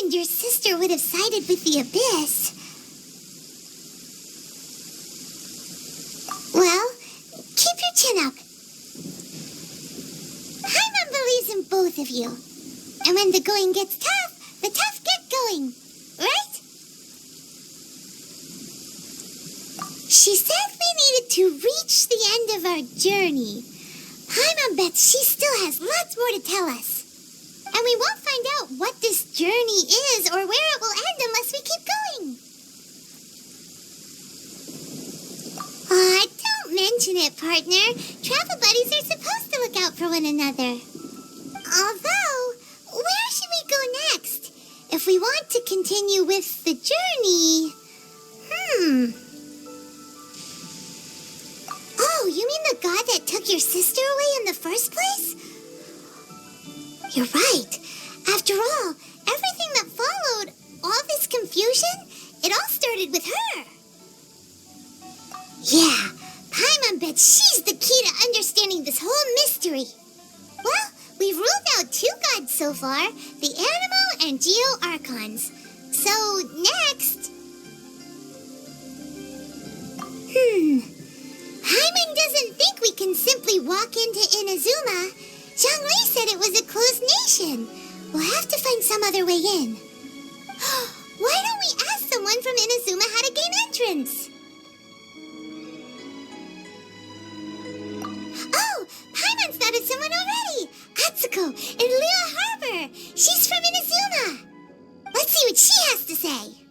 Your sister would have sided with the Abyss. Well, keep your chin up. Paimon believes in both of you. And when the going gets tough, the tough get going. Right? She said we needed to reach the end of our journey. Paimon bets she still has lots more to tell us. And we won't find out what this journey is or where it will end unless we keep going. Aw, don't mention it, partner. Travel buddies are supposed to look out for one another. Although, where should we go next? If we want to continue with the journey... Oh, you mean the god that took your sister away in the first place? You're right. After all, everything that followed, all this confusion, it all started with her. Yeah, Paimon bets she's the key to understanding this whole mystery. Well, we've ruled out 2 gods so far, the Animo and Geo Archons. So, next... Paimon doesn't think we can simply walk into Inazuma. Zhongli said it was a closed nation. We'll have to find some other way in. Why don't we ask someone from Inazuma how to gain entrance? Oh, Paimon's thought of someone already. Atsuko in Liyue Harbor. She's from Inazuma. Let's see what she has to say.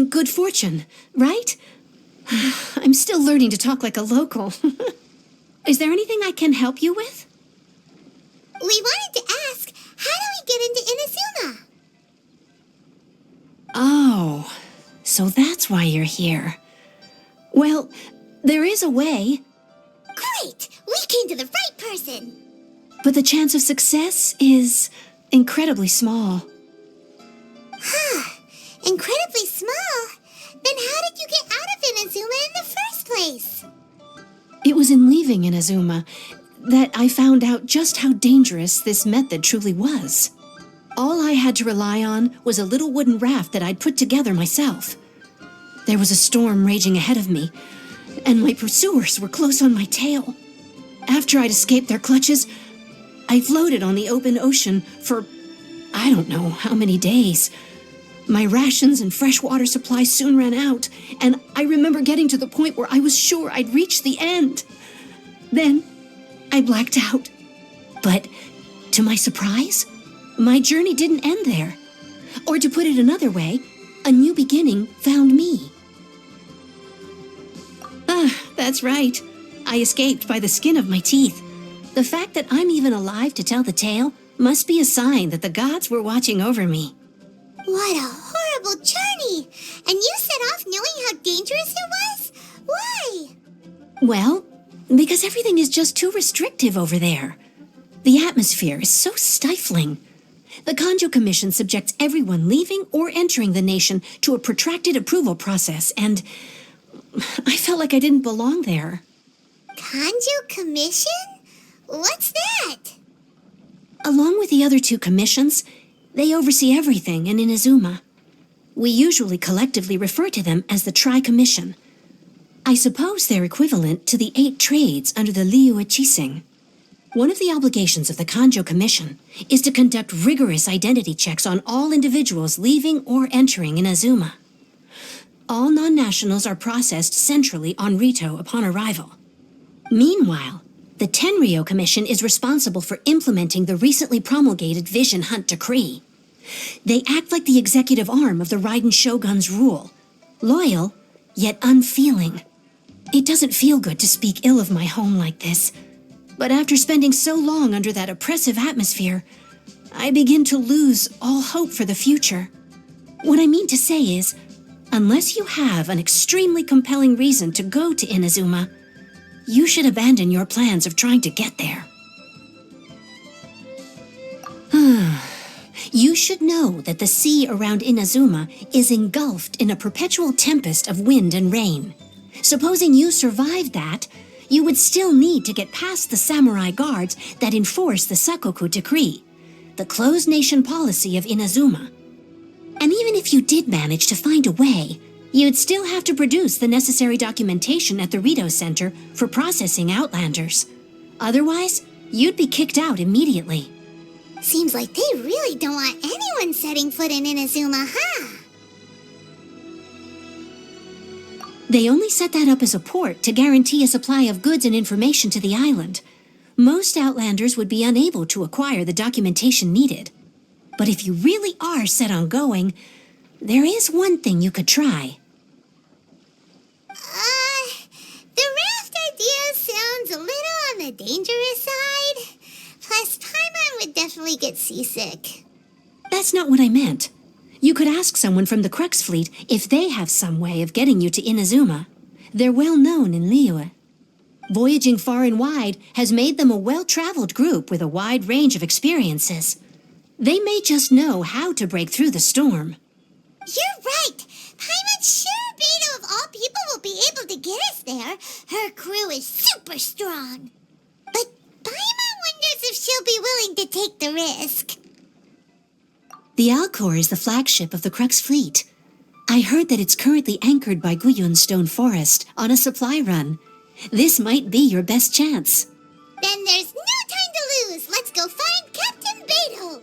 Good fortune, right? I'm still learning to talk like a local. Is there anything I can help you with? We wanted to ask, how do we get into Inazuma? Oh, so that's why you're here. Well, there is a way. Great! We came to the right person! But the chance of success is incredibly small. Incredibly small? Then how did you get out of Inazuma in the first place? It was in leaving Inazuma that I found out just how dangerous this method truly was. All I had to rely on was a little wooden raft that I'd put together myself. There was a storm raging ahead of me, and my pursuers were close on my tail. After I'd escaped their clutches, I floated on the open ocean for I don't know how many days. My rations and freshwater supply soon ran out, and I remember getting to the point where I was sure I'd reached the end. Then, I blacked out. But, to my surprise, my journey didn't end there. Or to put it another way, a new beginning found me. That's right. I escaped by the skin of my teeth. The fact that I'm even alive to tell the tale must be a sign that the gods were watching over me. What a horrible journey! And you set off knowing how dangerous it was? Why? Well, because everything is just too restrictive over there. The atmosphere is so stifling. The Kanjo Commission subjects everyone leaving or entering the nation to a protracted approval process, and I felt like I didn't belong there. Kanjo Commission? What's that? Along with the other two commissions, they oversee everything in Inazuma. We usually collectively refer to them as the Tri-Commission. I suppose they're equivalent to the 8 trades under the Liyue Harbor. One of the obligations of the Kanjo Commission is to conduct rigorous identity checks on all individuals leaving or entering Inazuma. All non-nationals are processed centrally on Rito upon arrival. Meanwhile, the Tenryo Commission is responsible for implementing the recently promulgated Vision Hunt Decree. They act like the executive arm of the Raiden Shogun's rule, loyal, yet unfeeling. It doesn't feel good to speak ill of my home like this, but after spending so long under that oppressive atmosphere, I begin to lose all hope for the future. What I mean to say is, unless you have an extremely compelling reason to go to Inazuma, you should abandon your plans of trying to get there. You should know that the sea around Inazuma is engulfed in a perpetual tempest of wind and rain. Supposing you survived that, you would still need to get past the samurai guards that enforce the Sakoku Decree, the closed nation policy of Inazuma. And even if you did manage to find a way, you'd still have to produce the necessary documentation at the Rito Center for processing Outlanders. Otherwise, you'd be kicked out immediately. Seems like they really don't want anyone setting foot in Inazuma, huh? They only set that up as a port to guarantee a supply of goods and information to the island. Most Outlanders would be unable to acquire the documentation needed. But if you really are set on going, there is one thing you could try. The raft idea sounds a little on the dangerous side. Plus, Paimon would definitely get seasick. That's not what I meant. You could ask someone from the Crux fleet if they have some way of getting you to Inazuma. They're well known in Liyue. Voyaging far and wide has made them a well-traveled group with a wide range of experiences. They may just know how to break through the storm. You're right. Paimon's sure Beidou of all people will be able to get us there. Her crew is super strong. But Paimon wonders if she'll be willing to take the risk. The Alcor is the flagship of the Crux fleet. I heard that it's currently anchored by Guyun Stone Forest on a supply run. This might be your best chance. Then there's no time to lose. Let's go find Captain Beidou.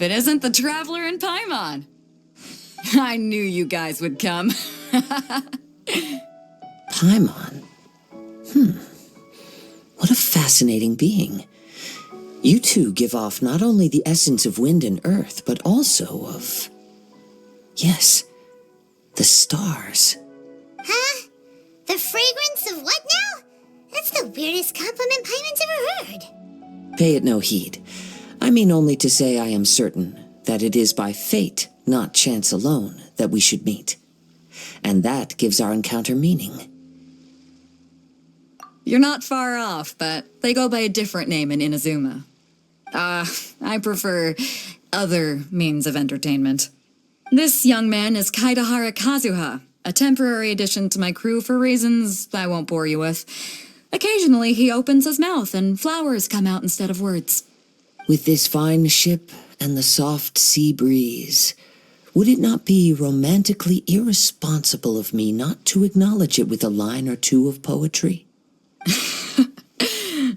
if it isn't the Traveler and Paimon. I knew you guys would come. Paimon? What a fascinating being. You two give off not only the essence of wind and earth, but also of... yes, the stars. Huh? The fragrance of what now? That's the weirdest compliment Paimon's ever heard. Pay it no heed. I mean only to say I am certain that it is by fate, not chance alone, that we should meet. And that gives our encounter meaning. You're not far off, but they go by a different name in Inazuma. I prefer other means of entertainment. This young man is Kaedehara Kazuha, a temporary addition to my crew for reasons I won't bore you with. Occasionally he opens his mouth and flowers come out instead of words. With this fine ship and the soft sea breeze, would it not be romantically irresponsible of me not to acknowledge it with a line or two of poetry?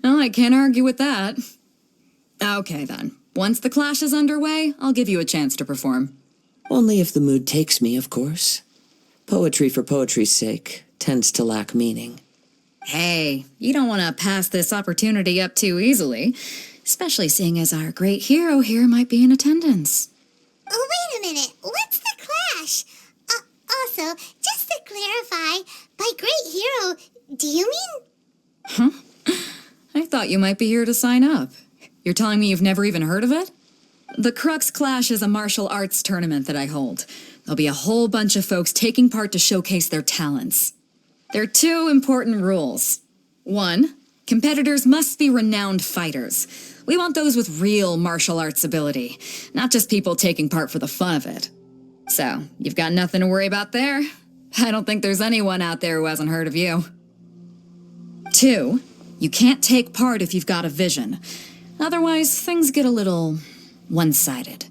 Well, I can't argue with that. Okay, then. Once the clash is underway, I'll give you a chance to perform. Only if the mood takes me, of course. Poetry for poetry's sake tends to lack meaning. Hey, you don't want to pass this opportunity up too easily, especially seeing as our great hero here might be in attendance. Oh, wait a minute. What's the clash? Also, just to clarify, by great hero, do you mean... I thought you might be here to sign up. You're telling me you've never even heard of it? The Crux Clash is a martial arts tournament that I hold. There'll be a whole bunch of folks taking part to showcase their talents. There are 2 important rules. 1, competitors must be renowned fighters. We want those with real martial arts ability, not just people taking part for the fun of it. So, you've got nothing to worry about there. I don't think there's anyone out there who hasn't heard of you. 2, you can't take part if you've got a vision. Otherwise, things get a little one-sided.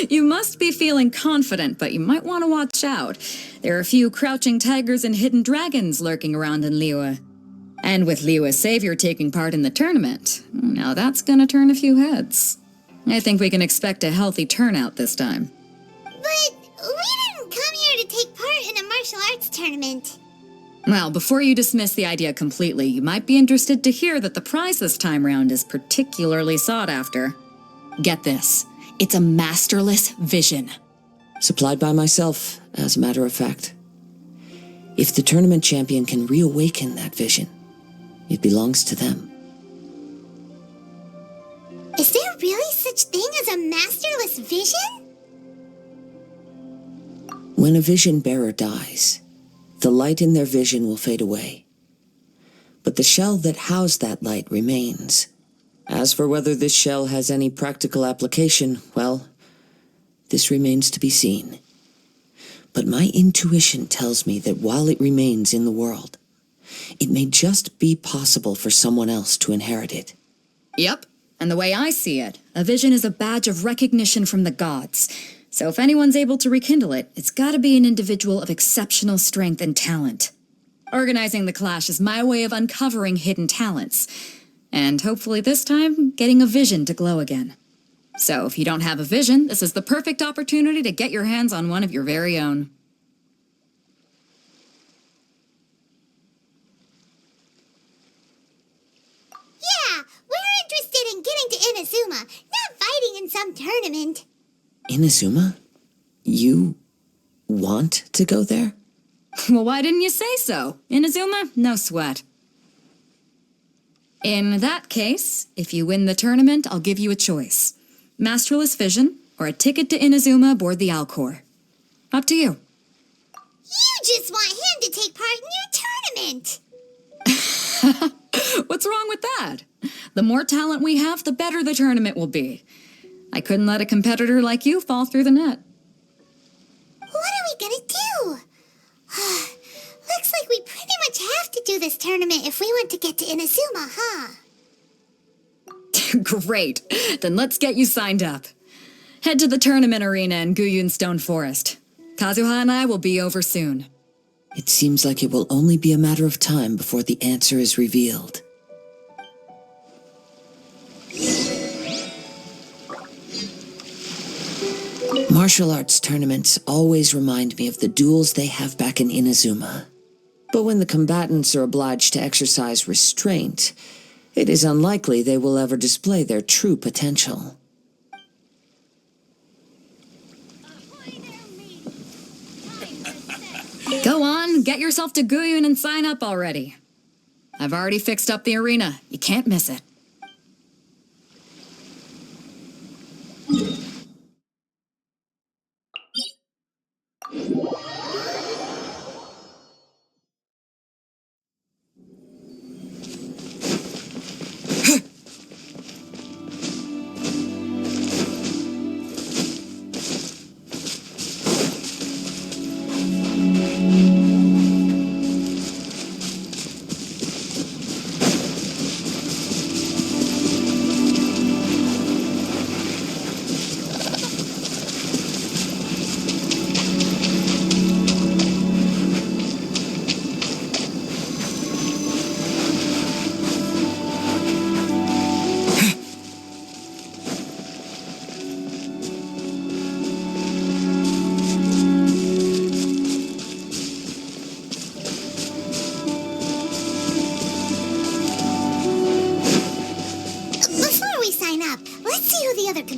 You must be feeling confident, but you might want to watch out. There are a few crouching tigers and hidden dragons lurking around in Liyue. And with Liyue's savior taking part in the tournament, now that's gonna turn a few heads. I think we can expect a healthy turnout this time. But we didn't come here to take part in a martial arts tournament. Well, before you dismiss the idea completely, you might be interested to hear that the prize this time round is particularly sought after. Get this. It's a Masterless Vision. Supplied by myself, as a matter of fact. If the tournament champion can reawaken that vision, it belongs to them. Is there really such thing as a masterless vision? When a vision bearer dies, the light in their vision will fade away. But the shell that housed that light remains. As for whether this shell has any practical application, well, this remains to be seen. But my intuition tells me that while it remains in the world, it may just be possible for someone else to inherit it. Yep, and the way I see it, a vision is a badge of recognition from the gods. So if anyone's able to rekindle it, it's gotta be an individual of exceptional strength and talent. Organizing the clash is my way of uncovering hidden talents. And hopefully this time, getting a vision to glow again. So if you don't have a vision, this is the perfect opportunity to get your hands on one of your very own. Yeah, we're interested in getting to Inazuma, not fighting in some tournament. Inazuma? You want to go there? Well, why didn't you say so? Inazuma, no sweat. In that case, if you win the tournament, I'll give you a choice. Masterless Vision, or a ticket to Inazuma aboard the Alcor. Up to you. You just want him to take part in your tournament. What's wrong with that? The more talent we have, the better the tournament will be. I couldn't let a competitor like you fall through the net. What are we gonna do? Looks like we pretty much have to do this tournament if we want to get to Inazuma, huh? Great. Then let's get you signed up. Head to the tournament arena in Guyun Stone Forest. Kazuha and I will be over soon. It seems like it will only be a matter of time before the answer is revealed. Martial arts tournaments always remind me of the duels they have back in Inazuma. But when the combatants are obliged to exercise restraint, it is unlikely they will ever display their true potential. Go on, get yourself to Guyun and sign up already. I've already fixed up the arena. You can't miss it.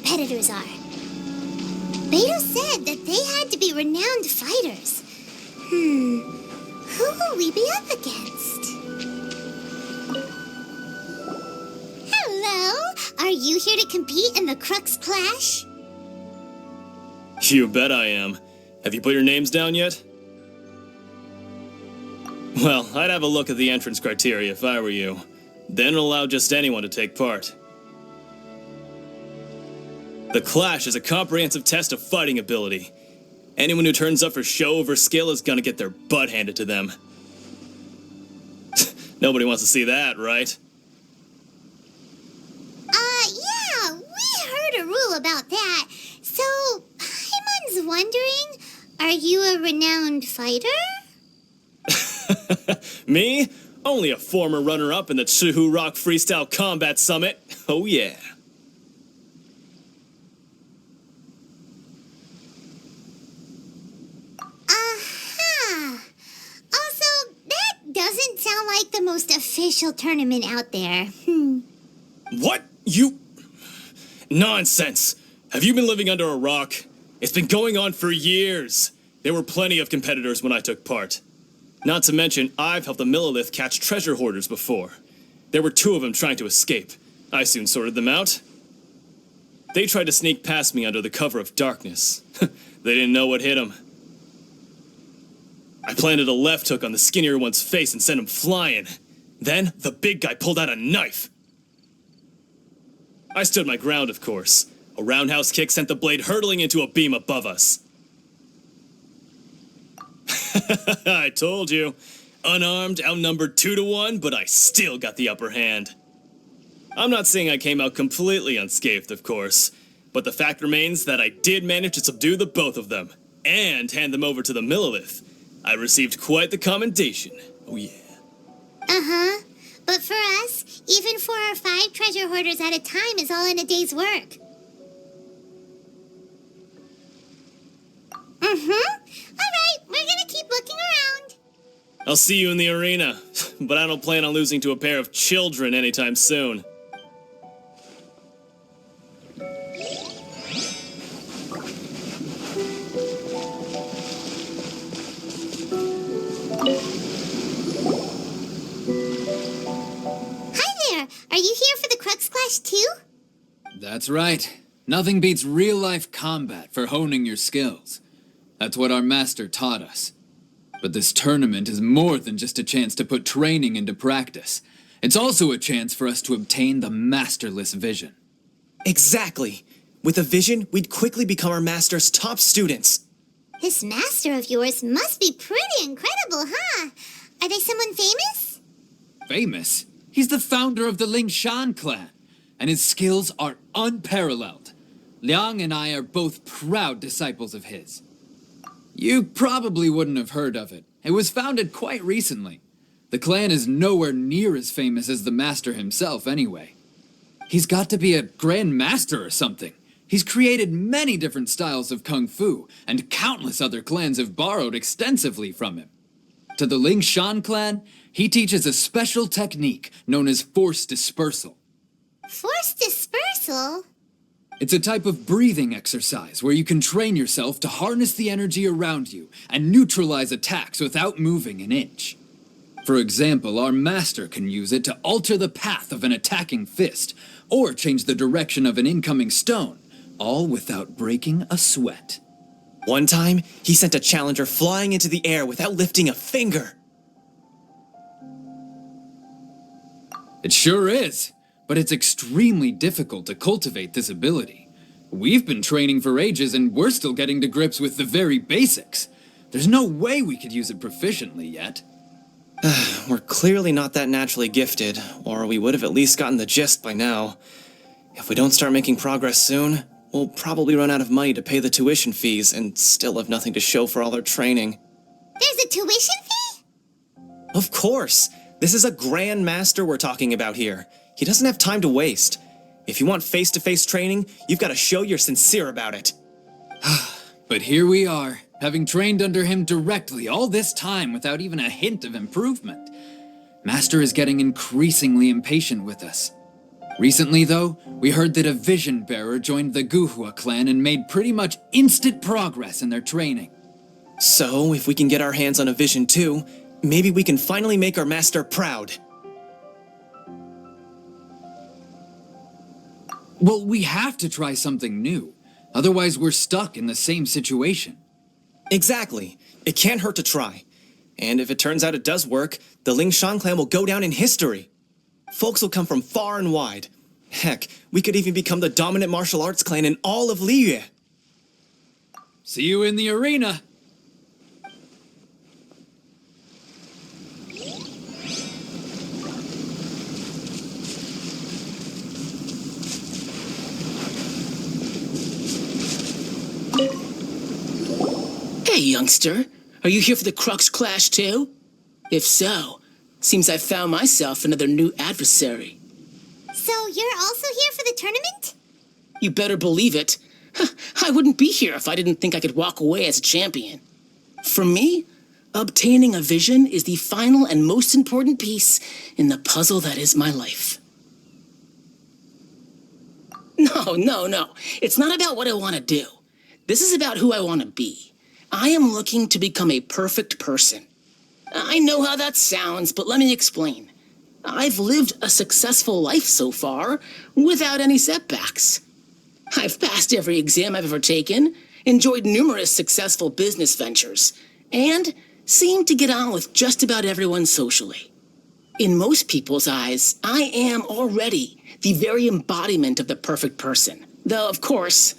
competitors are. Beidou said that they had to be renowned fighters. Who will we be up against? Hello? Are you here to compete in the Crux Clash? You bet I am. Have you put your names down yet? Well, I'd have a look at the entrance criteria if I were you. Then allow just anyone to take part. The Clash is a comprehensive test of fighting ability. Anyone who turns up for show over skill is gonna get their butt handed to them. Nobody wants to see that, right? Yeah, we heard a rule about that. So, Paimon's wondering, are you a renowned fighter? Me? Only a former runner-up in the Chuhu Rock Freestyle Combat Summit. Oh yeah. Also, that doesn't sound like the most official tournament out there. What? You... Nonsense. Have you been living under a rock? It's been going on for years. There were plenty of competitors when I took part. Not to mention, I've helped the Millilith catch treasure hoarders before. There were 2 of them trying to escape. I soon sorted them out. They tried to sneak past me under the cover of darkness. They didn't know what hit them. I planted a left hook on the skinnier one's face and sent him flying. Then, the big guy pulled out a knife. I stood my ground, of course. A roundhouse kick sent the blade hurtling into a beam above us. I told you. Unarmed, outnumbered 2-1, but I still got the upper hand. I'm not saying I came out completely unscathed, of course, but the fact remains that I did manage to subdue the both of them, and hand them over to the Millilith. I received quite the commendation. Oh yeah. Uh-huh. But for us, even 4 or 5 treasure hoarders at a time is all in a day's work. Alright, we're gonna keep looking around. I'll see you in the arena, but I don't plan on losing to a pair of children anytime soon. Hi there! Are you here for the Crux Clash too? That's right. Nothing beats real-life combat for honing your skills. That's what our master taught us. But this tournament is more than just a chance to put training into practice. It's also a chance for us to obtain the Masterless Vision. Exactly. With a vision, we'd quickly become our master's top students. This master of yours must be pretty incredible, huh? Are they someone famous? Famous? He's the founder of the Lingshan clan, and his skills are unparalleled. Liang and I are both proud disciples of his. You probably wouldn't have heard of it. It was founded quite recently. The clan is nowhere near as famous as the master himself, anyway. He's got to be a grand master or something. He's created many different styles of kung fu, and countless other clans have borrowed extensively from him. To the Ling Shan clan, he teaches a special technique known as force dispersal. Force dispersal? It's a type of breathing exercise where you can train yourself to harness the energy around you and neutralize attacks without moving an inch. For example, our master can use it to alter the path of an attacking fist, or change the direction of an incoming stone, all without breaking a sweat. One time, he sent a challenger flying into the air without lifting a finger. It sure is, but it's extremely difficult to cultivate this ability. We've been training for ages and we're still getting to grips with the very basics. There's no way we could use it proficiently yet. We're clearly not that naturally gifted, or we would have at least gotten the gist by now. If we don't start making progress soon, we'll probably run out of money to pay the tuition fees and still have nothing to show for all our training. There's a tuition fee? Of course! This is a grand master we're talking about here. He doesn't have time to waste. If you want face-to-face training, you've got to show you're sincere about it. But here we are, having trained under him directly all this time without even a hint of improvement. Master is getting increasingly impatient with us. Recently, though, we heard that a vision bearer joined the Guhua clan and made pretty much instant progress in their training. So, if we can get our hands on a vision too, maybe we can finally make our master proud. Well, we have to try something new. Otherwise, we're stuck in the same situation. Exactly. It can't hurt to try. And if it turns out it does work, the Ling Shan clan will go down in history. Folks will come from far and wide. Heck, we could even become the dominant martial arts clan in all of Liyue. See you in the arena. Hey, youngster. Are you here for the Crux Clash, too? If so, seems I've found myself another new adversary. So you're also here for the tournament? You better believe it. I wouldn't be here if I didn't think I could walk away as a champion. For me, obtaining a vision is the final and most important piece in the puzzle that is my life. No. It's not about what I want to do. This is about who I want to be. I am looking to become a perfect person. I know how that sounds, but let me explain. I've lived a successful life so far, without any setbacks. I've passed every exam I've ever taken, enjoyed numerous successful business ventures, and seemed to get on with just about everyone socially. In most people's eyes, I am already the very embodiment of the perfect person. Though, of course,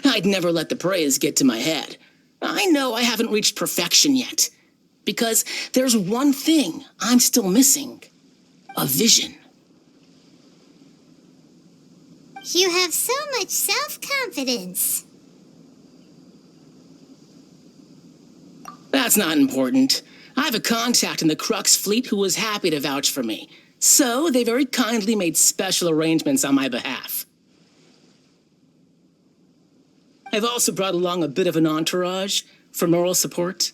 I'd never let the praise get to my head. I know I haven't reached perfection yet, because there's one thing I'm still missing. A vision. You have so much self-confidence. That's not important. I have a contact in the Crux fleet who was happy to vouch for me, so they very kindly made special arrangements on my behalf. I've also brought along a bit of an entourage for moral support.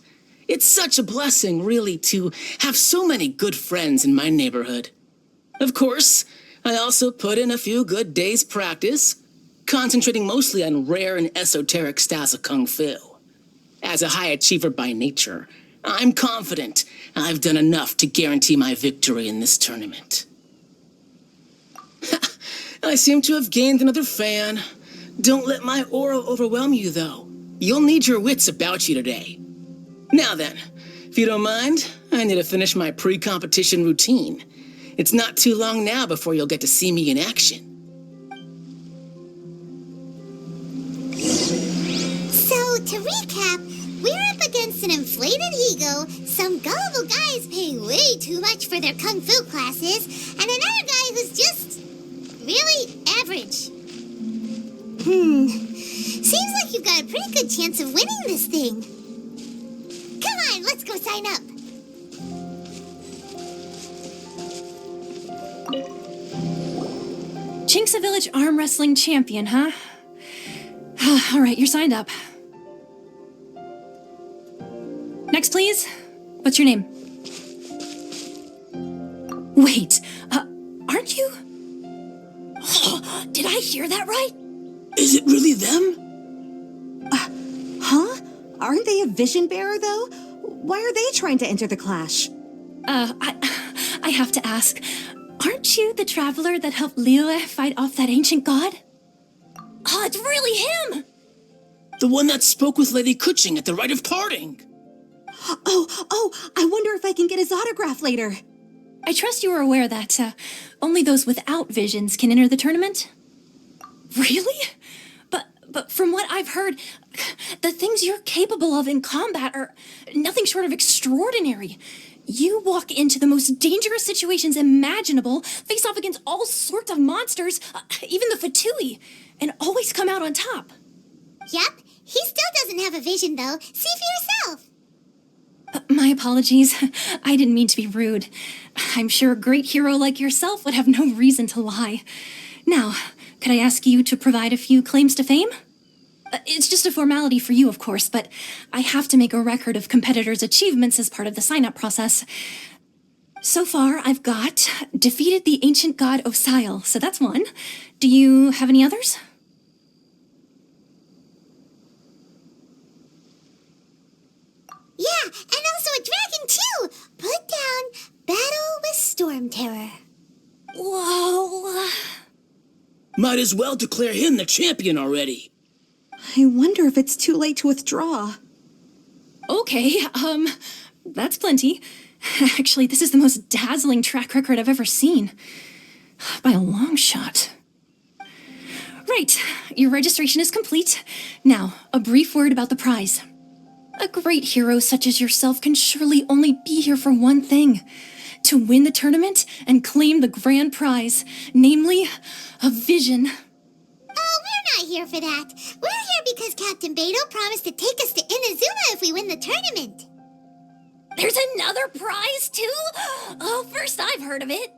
It's such a blessing, really, to have so many good friends in my neighborhood. Of course, I also put in a few good days' practice, concentrating mostly on rare and esoteric styles of kung fu. As a high achiever by nature, I'm confident I've done enough to guarantee my victory in this tournament. I seem to have gained another fan. Don't let my aura overwhelm you, though. You'll need your wits about you today. Now then, if you don't mind, I need to finish my pre-competition routine. It's not too long now before you'll get to see me in action. So, to recap, we're up against an inflated ego, some gullible guys paying way too much for their kung fu classes, and another guy who's just really average. Seems like you've got a pretty good chance of winning this thing. on, let's go sign up. Chinxa Village Arm Wrestling Champion, huh? All right, you're signed up. Next, please. What's your name? Wait, aren't you? Did I hear that right? Is it really them? Huh? Aren't they a vision bearer, though? Why are they trying to enter the clash? I have to ask, aren't you the traveler that helped Liyue fight off that ancient god? Oh, it's really him! The one that spoke with Lady Kuching at the rite of parting. Oh, I wonder if I can get his autograph later. I trust you are aware that only those without visions can enter the tournament? Really? But from what I've heard, the things you're capable of in combat are nothing short of extraordinary. You walk into the most dangerous situations imaginable, face off against all sorts of monsters, even the Fatui, and always come out on top. Yep, he still doesn't have a vision, though. See for yourself. My apologies. I didn't mean to be rude. I'm sure a great hero like yourself would have no reason to lie. Now, could I ask you to provide a few claims to fame? It's just a formality for you, of course, but I have to make a record of competitors' achievements as part of the sign-up process. So far, I've got defeated the ancient god Osile, so that's one. Do you have any others? Yeah, and also a dragon, too. Put down Battle with Storm Terror. Whoa. Might as well declare him the champion already. I wonder if it's too late to withdraw. Okay, that's plenty. Actually, this is the most dazzling track record I've ever seen. By a long shot. Right, your registration is complete. Now, a brief word about the prize. A great hero such as yourself can surely only be here for one thing. To win the tournament and claim the grand prize, namely, a vision. Oh, we're not here for that. We're here because Captain Beidou promised to take us to Inazuma if we win the tournament. There's another prize, too? Oh, first I've heard of it.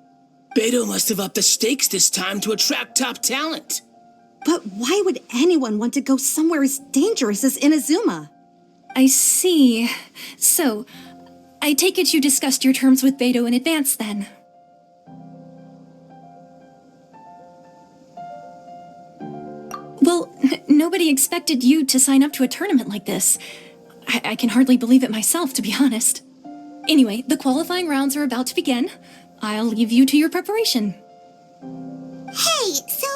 Beidou must have upped the stakes this time to attract top talent. But why would anyone want to go somewhere as dangerous as Inazuma? I see. So, I take it you discussed your terms with Beidou in advance, then? Well, nobody expected you to sign up to a tournament like this. I can hardly believe it myself, to be honest. Anyway, the qualifying rounds are about to begin. I'll leave you to your preparation. Hey, so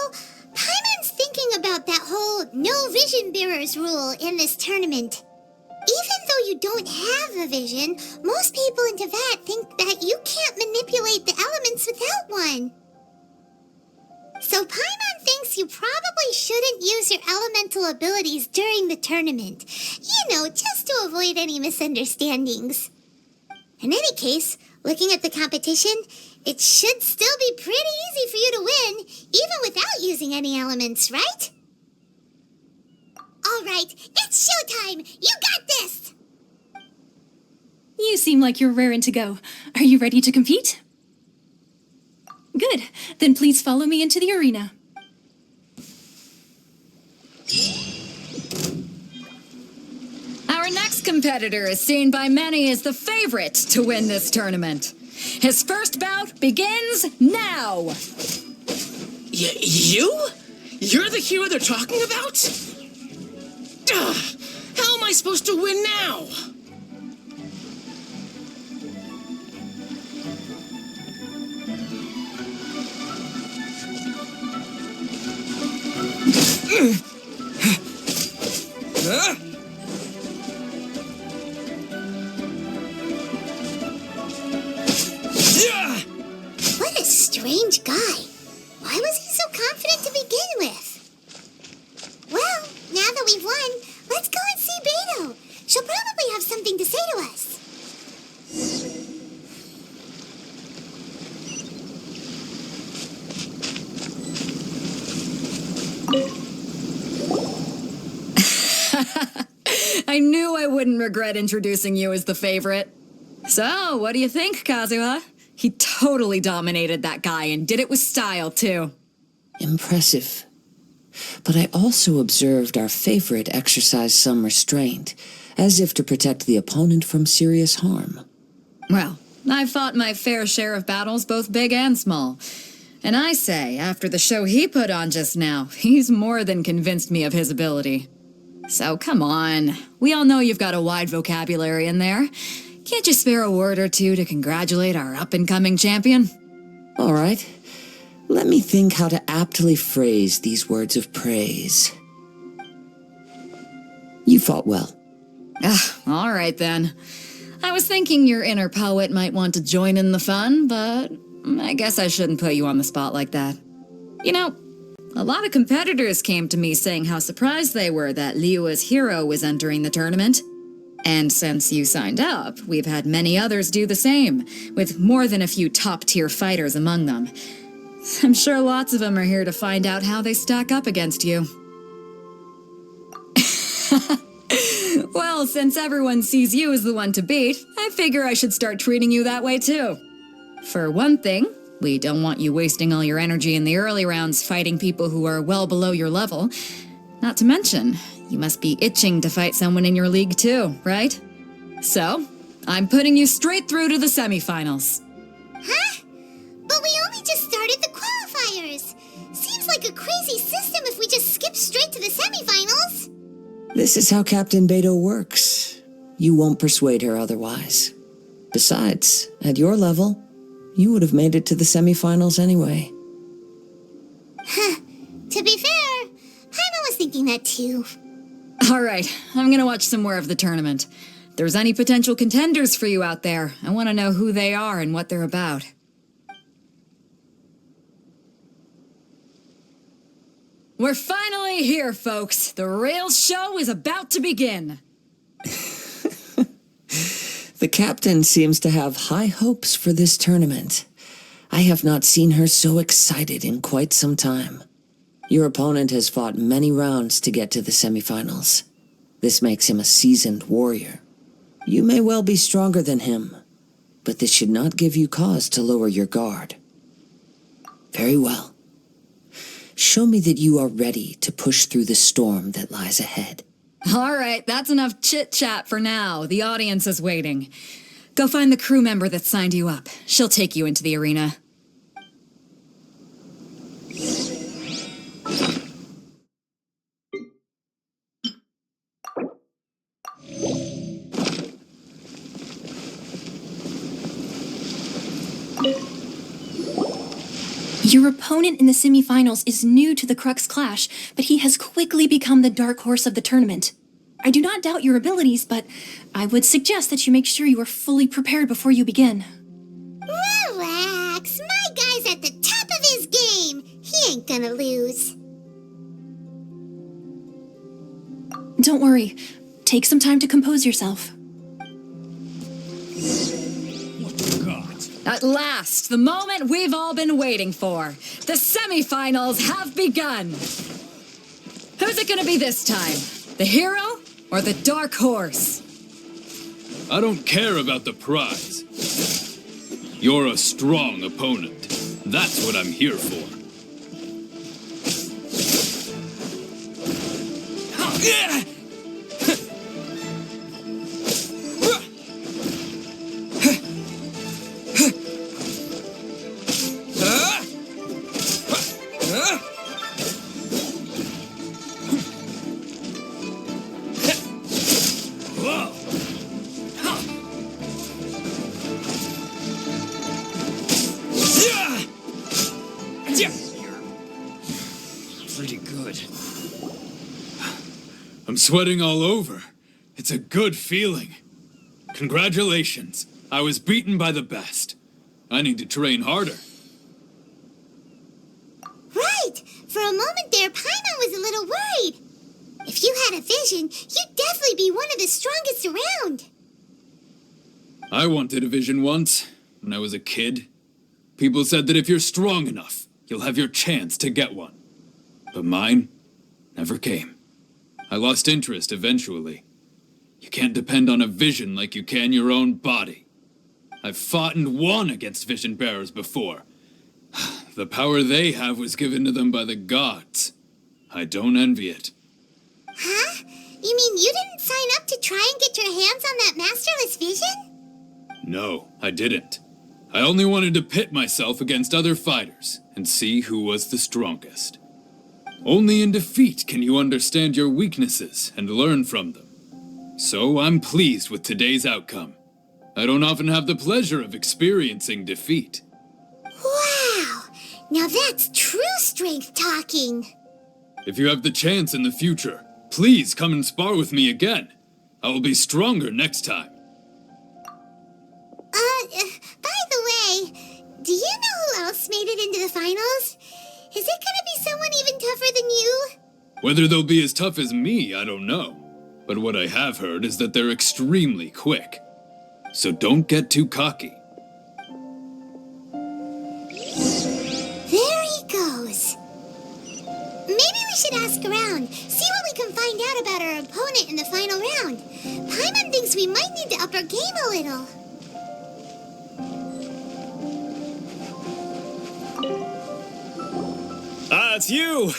Paimon's thinking about that whole no vision bearers rule in this tournament. Even though you don't have a vision, most people in Teyvat think that you can't manipulate the elements without one. So Paimon thinks you probably shouldn't use your elemental abilities during the tournament. You know, just to avoid any misunderstandings. In any case, looking at the competition, it should still be pretty easy for you to win, even without using any elements, right? All right, it's showtime! You got this! You seem like you're raring to go. Are you ready to compete? Good. Then please follow me into the arena. Our next competitor is seen by many as the favorite to win this tournament. His first bout begins now. You? You're the hero they're talking about? Ugh, how am I supposed to win now? What a strange guy. Why was he so confident to begin with? Well, now that we've won, let's go and see Beidou. She'll probably have something to say to us. I I knew I wouldn't regret introducing you as the favorite. So, what do you think, Kazuha? He totally dominated that guy and did it with style, too. Impressive. But I also observed our favorite exercise some restraint, as if to protect the opponent from serious harm. Well, I've fought my fair share of battles, both big and small. And I say, after the show he put on just now, he's more than convinced me of his ability. So come on, we all know you've got a wide vocabulary in there. Can't you spare a word or two to congratulate our up-and-coming champion? All right. Let me think how to aptly phrase these words of praise. You fought well. All right then. I was thinking your inner poet might want to join in the fun, but I guess I shouldn't put you on the spot like that. You know, a lot of competitors came to me saying how surprised they were that Liyue's hero was entering the tournament. And since you signed up, we've had many others do the same, with more than a few top-tier fighters among them. I'm sure lots of them are here to find out how they stack up against you. Well, since everyone sees you as the one to beat, I figure I should start treating you that way too. For one thing, we don't want you wasting all your energy in the early rounds fighting people who are well below your level. Not to mention, you must be itching to fight someone in your league too, right? So, I'm putting you straight through to the semifinals. Huh? But we only just started the qualifiers. Seems like a crazy system if we just skip straight to the semifinals. This is how Captain Beidou works. You won't persuade her otherwise. Besides, at your level, you would have made it to the semifinals anyway. Huh. To be fair, Paimon was thinking that too. All right, I'm gonna watch some more of the tournament. If there's any potential contenders for you out there, I want to know who they are and what they're about. We're finally here, folks. The real show is about to begin. The captain seems to have high hopes for this tournament. I have not seen her so excited in quite some time. Your opponent has fought many rounds to get to the semifinals. This makes him a seasoned warrior. You may well be stronger than him, but this should not give you cause to lower your guard. Very well. Show me that you are ready to push through the storm that lies ahead. All right, that's enough chit-chat for now. The audience is waiting. Go find the crew member that signed you up. She'll take you into the arena. Your opponent in the semifinals is new to the Crux Clash, but he has quickly become the dark horse of the tournament. I do not doubt your abilities, but I would suggest that you make sure you are fully prepared before you begin. Relax. My guy's at the top of his game. He ain't gonna lose. Don't worry. Take some time to compose yourself. At last, the moment we've all been waiting for. The semifinals have begun. Who's it gonna be this time? The hero or the dark horse? I don't care about the prize. You're a strong opponent. That's what I'm here for. Pretty good. I'm sweating all over. It's a good feeling. Congratulations. I was beaten by the best. I need to train harder. Right. For a moment there, Paimon was a little worried. If you had a vision, you'd definitely be one of the strongest around. I wanted a vision once, when I was a kid. People said that if you're strong enough, you'll have your chance to get one. But mine never came. I lost interest eventually. You can't depend on a vision like you can your own body. I've fought and won against vision bearers before. The power they have was given to them by the gods. I don't envy it. Huh? You mean you didn't sign up to try and get your hands on that Masterless Vision? No, I didn't. I only wanted to pit myself against other fighters and see who was the strongest. Only in defeat can you understand your weaknesses and learn from them. So I'm pleased with today's outcome. I don't often have the pleasure of experiencing defeat. Wow! Now that's true strength talking. If you have the chance in the future, please come and spar with me again. I will be stronger next time. By the way, do you know who else made it into the finals? Is it gonna be someone even tougher than you? Whether they'll be as tough as me, I don't know. But what I have heard is that they're extremely quick. So don't get too cocky. There he goes. Maybe we should ask around, see what we can find out about our opponent in the final round. Paimon thinks we might need to up our game a little. Ah, it's you!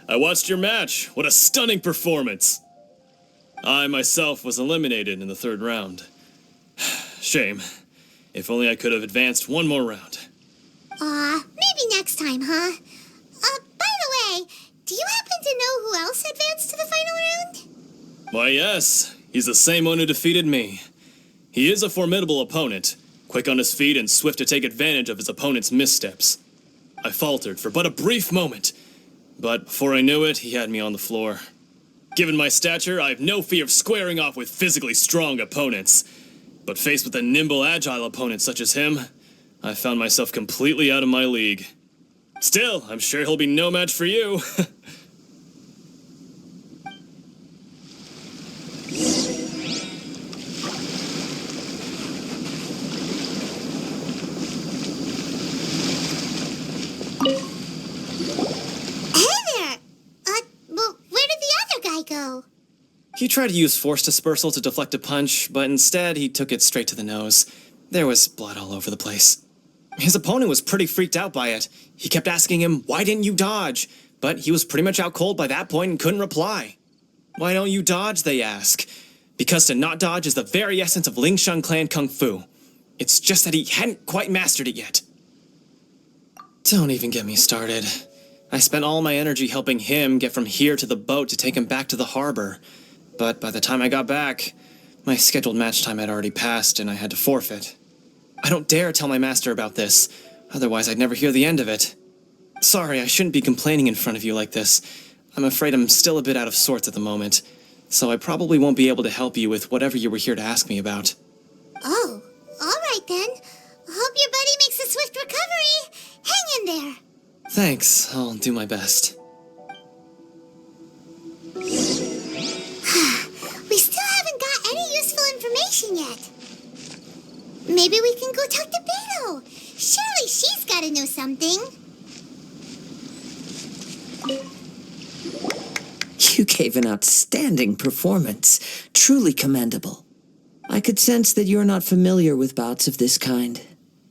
I watched your match. What a stunning performance. I myself was eliminated in the third round. Shame. If only I could have advanced one more round. Maybe next time, huh? By the way, do you happen to know who else advanced to the final round? Why, yes. He's the same one who defeated me. He is a formidable opponent, quick on his feet and swift to take advantage of his opponent's missteps. I faltered for but a brief moment, but before I knew it, he had me on the floor. Given my stature, I have no fear of squaring off with physically strong opponents. But faced with a nimble, agile opponent such as him, I found myself completely out of my league. Still, I'm sure he'll be no match for you. He tried to use force dispersal to deflect a punch, but instead he took it straight to the nose. There was blood all over the place. His opponent was pretty freaked out by it. He kept asking him, "Why didn't you dodge?" But he was pretty much out cold by that point and couldn't reply. "Why don't you dodge?" they ask. Because to not dodge is the very essence of Ling Shun clan kung fu. It's just that he hadn't quite mastered it yet. Don't even get me started. I spent all my energy helping him get from here to the boat to take him back to the harbor. But by the time I got back, my scheduled match time had already passed and I had to forfeit. I don't dare tell my master about this, otherwise I'd never hear the end of it. Sorry, I shouldn't be complaining in front of you like this. I'm afraid I'm still a bit out of sorts at the moment, so I probably won't be able to help you with whatever you were here to ask me about. Oh, all right then. Hope your buddy makes a swift recovery. Hang in there. Thanks, I'll do my best. We still haven't got any useful information yet. Maybe we can go talk to Beidou. Surely she's got to know something. You gave an outstanding performance. Truly commendable. I could sense that you're not familiar with bouts of this kind,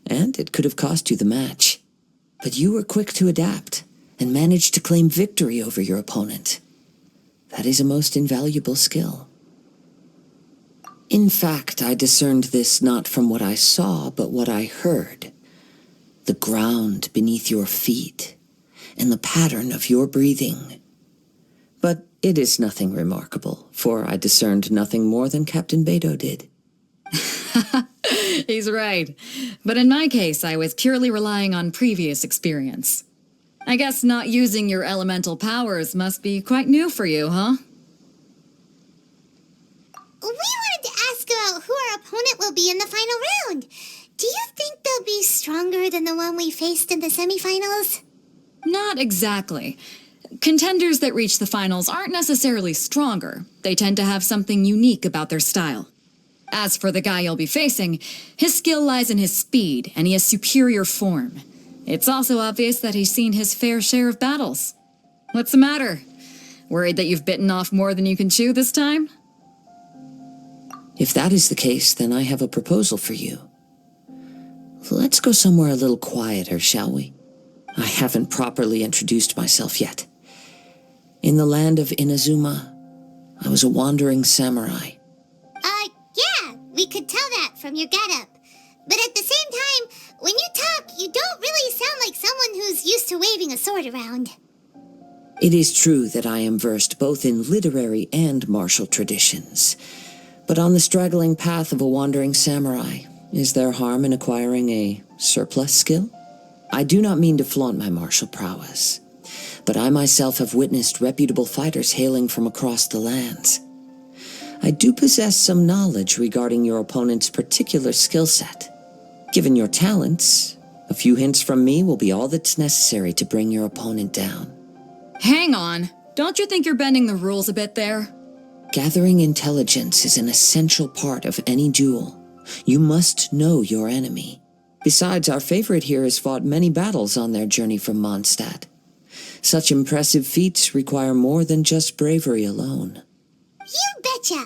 and it could have cost you the match. But you were quick to adapt, and managed to claim victory over your opponent. That is a most invaluable skill. In fact, I discerned this not from what I saw, but what I heard. The ground beneath your feet, and the pattern of your breathing. But it is nothing remarkable, for I discerned nothing more than Captain Beidou did. He's right. But in my case, I was purely relying on previous experience. I guess not using your elemental powers must be quite new for you, huh? We wanted to ask about who our opponent will be in the final round. Do you think they'll be stronger than the one we faced in the semifinals? Not exactly. Contenders that reach the finals aren't necessarily stronger. They tend to have something unique about their style. As for the guy you'll be facing, his skill lies in his speed, and he has superior form. It's also obvious that he's seen his fair share of battles. What's the matter? Worried that you've bitten off more than you can chew this time? If that is the case, then I have a proposal for you. Let's go somewhere a little quieter, shall we? I haven't properly introduced myself yet. In the land of Inazuma, I was a wandering samurai. Yeah, we could tell that from your getup. But at the same time, when you talk, you don't really sound like someone who's used to waving a sword around. It is true that I am versed both in literary and martial traditions. But on the straggling path of a wandering samurai, is there harm in acquiring a surplus skill? I do not mean to flaunt my martial prowess, but I myself have witnessed reputable fighters hailing from across the lands. I do possess some knowledge regarding your opponent's particular skill set. Given your talents, a few hints from me will be all that's necessary to bring your opponent down. Hang on. Don't you think you're bending the rules a bit there? Gathering intelligence is an essential part of any duel. You must know your enemy. Besides, our favorite here has fought many battles on their journey from Mondstadt. Such impressive feats require more than just bravery alone. You betcha!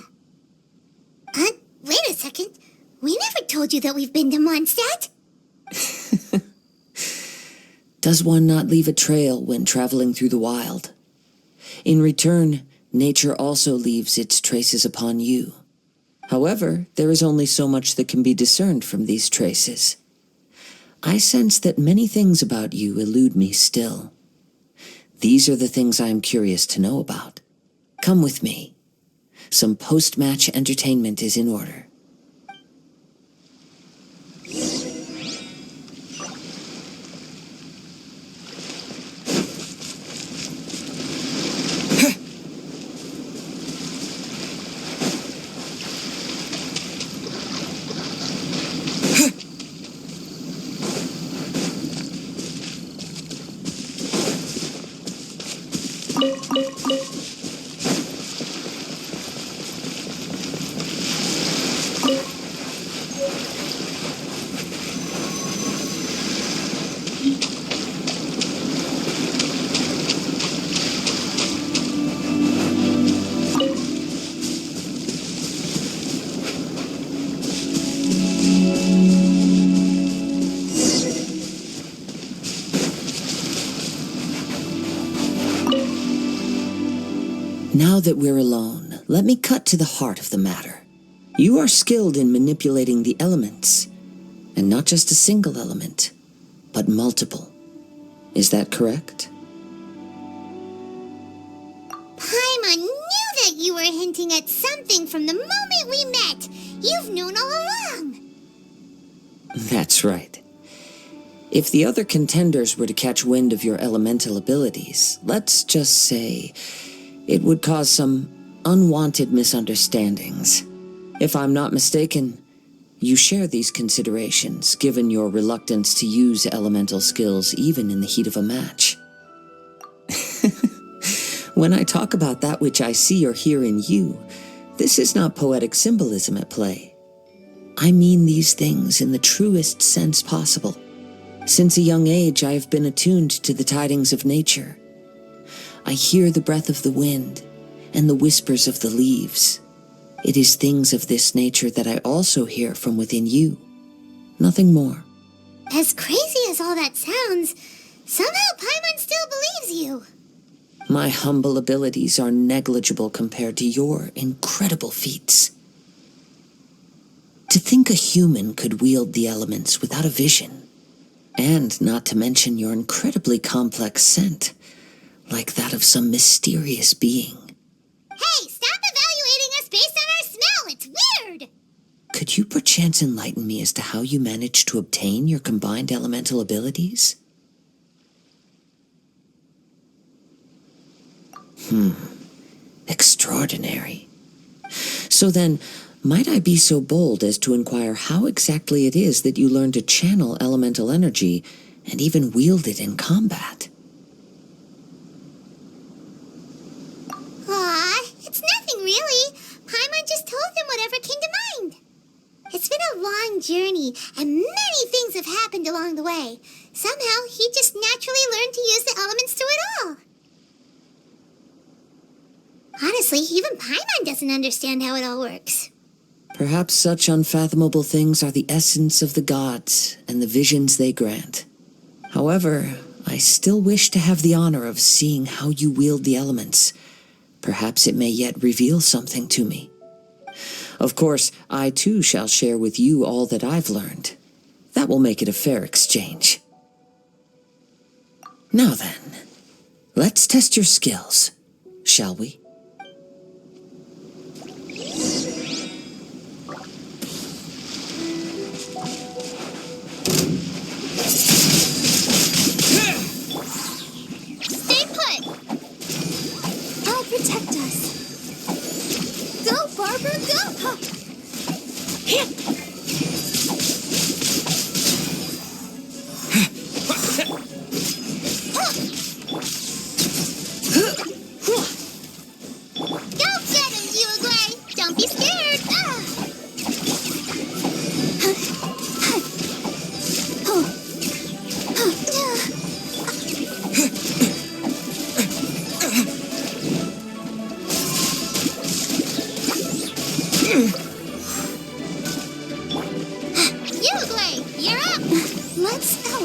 Wait a second. We never told you that we've been to Mondstadt. Does one not leave a trail when traveling through the wild? In return, nature also leaves its traces upon you. However, there is only so much that can be discerned from these traces. I sense that many things about you elude me still. These are the things I am curious to know about. Come with me. Some post-match entertainment is in order. Now that we're alone, let me cut to the heart of the matter. You are skilled in manipulating the elements, and not just a single element, but multiple. Is that correct? Paimon knew that you were hinting at something from the moment we met. You've known all along. That's right. If the other contenders were to catch wind of your elemental abilities, let's just say it would cause some unwanted misunderstandings. If I'm not mistaken, you share these considerations, given your reluctance to use elemental skills even in the heat of a match. When I talk about that which I see or hear in you, this is not poetic symbolism at play. I mean these things in the truest sense possible. Since a young age, I have been attuned to the tidings of nature. I hear the breath of the wind and the whispers of the leaves. It is things of this nature that I also hear from within you. Nothing more. As crazy as all that sounds, somehow Paimon still believes you. My humble abilities are negligible compared to your incredible feats. To think a human could wield the elements without a vision, and not to mention your incredibly complex scent, like that of some mysterious being. Hey, stop evaluating us based on our smell! It's weird! Could you perchance enlighten me as to how you managed to obtain your combined elemental abilities? Extraordinary. So then, might I be so bold as to inquire how exactly it is that you learned to channel elemental energy and even wield it in combat? Aw, it's nothing really. Paimon just told him whatever came to mind. It's been a long journey, and many things have happened along the way. Somehow, he just naturally learned to use the elements through it all. Honestly, even Paimon doesn't understand how it all works. Perhaps such unfathomable things are the essence of the gods and the visions they grant. However, I still wish to have the honor of seeing how you wield the elements. Perhaps it may yet reveal something to me. Of course, I too shall share with you all that I've learned. That will make it a fair exchange. Now then, let's test your skills, shall we? Stay put! I'll protect us. Go, Barbara, go! Hit! Go get him, Liyue! Don't be scared! Liyue, you're up! Let's go.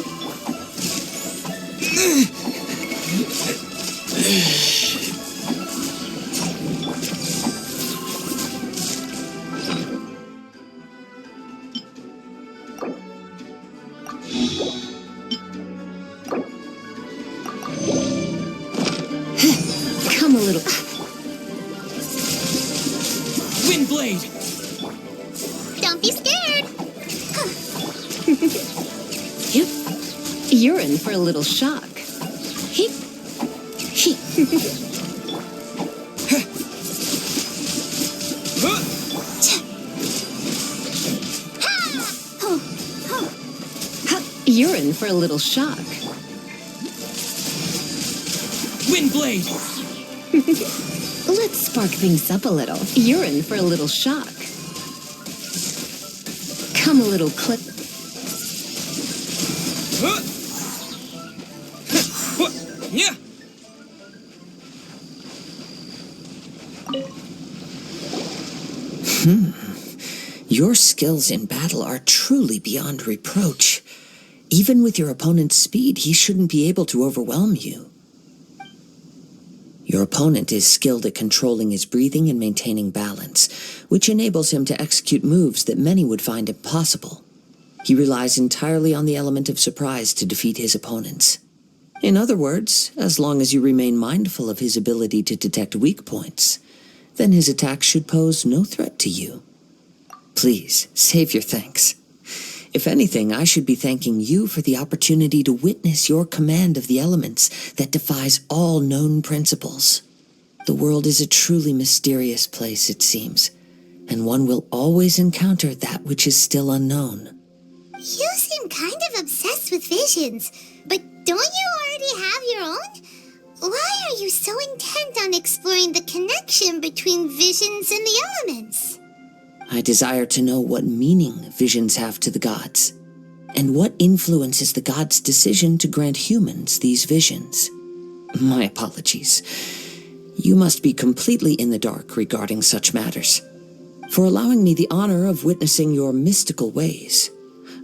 Come a little. Windblade! Don't be scared! You're in for a little shock. He. You're in for a little shock. Windblade! Let's spark things up a little. You're in for a little shock. Come a little clip. Yeah! Your skills in battle are truly beyond reproach. Even with your opponent's speed, he shouldn't be able to overwhelm you. Your opponent is skilled at controlling his breathing and maintaining balance, which enables him to execute moves that many would find impossible. He relies entirely on the element of surprise to defeat his opponents. In other words, as long as you remain mindful of his ability to detect weak points, then his attacks should pose no threat to you. Please, save your thanks. If anything, I should be thanking you for the opportunity to witness your command of the elements that defies all known principles. The world is a truly mysterious place, it seems, and one will always encounter that which is still unknown. You seem kind of obsessed with visions, but don't you already have your own? Why are you so intent on exploring the connection between visions and the elements? I desire to know what meaning visions have to the gods, and what influences the gods' decision to grant humans these visions. My apologies. You must be completely in the dark regarding such matters. For allowing me the honor of witnessing your mystical ways,